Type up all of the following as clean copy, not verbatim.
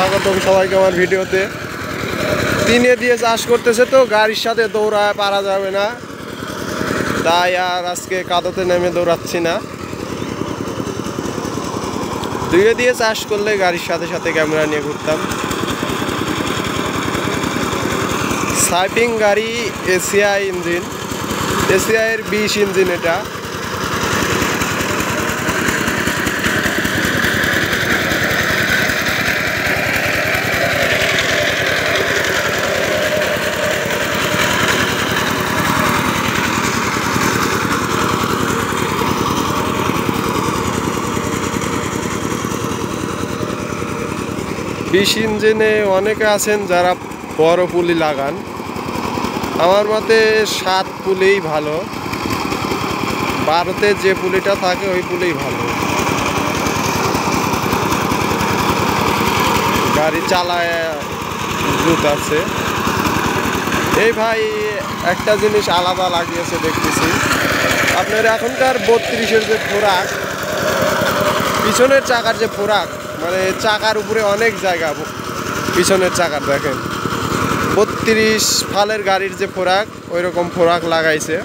স্বাগতম সবাইকে আমার ভিডিওতে। তিনে দিয়ে চাষ করতেছে তো গাড়ির সাথে দৌড়ায় পারা যাবে না, তাই আর আজকে কাদোতে নেমে দৌড়াচ্ছি না। দুইয়ে দিয়ে চাষ করলে গাড়ির সাথে সাথে ক্যামেরা নিয়ে ঘুরতাম। সাইপিং গাড়ি, এসিআই ইঞ্জিন, এসিআইয়ের 20 ইঞ্জিন এটা। বিশ ইঞ্জিনে অনেকে আছেন যারা বড় পুলি লাগান, আমার মতে 7 পুলিই ভালো। 12তে যে পুলিটা থাকে ওই পুলিই ভালো। গাড়ি চালায় দ্রুত আছে। এই ভাই একটা জিনিস আলাদা লাগিয়েছে দেখতেছি, আপনার এখনকার 32-এর যে ফোরাক, পিছনের চাকার যে ফোরাক, মানে চাকার উপরে অনেক জায়গা পিছনের চাকার দেখেন, 32 ফালের গাড়ির যে ফোরাক ওই রকম ফোরাক লাগাইছে।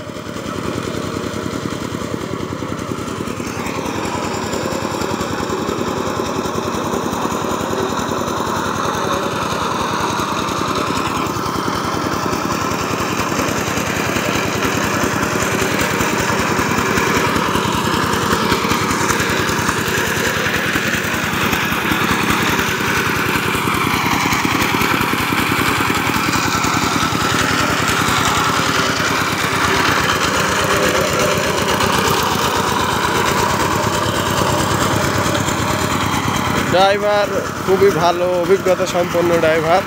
ড্রাইভার খুবই ভালো, অভিজ্ঞতা সম্পন্ন ড্রাইভার।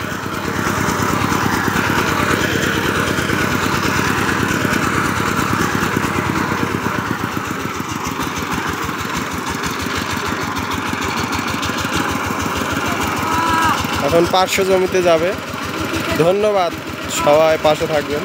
এখন 500 জমিতে যাবে। ধন্যবাদ, সবাই পাশে থাকবেন।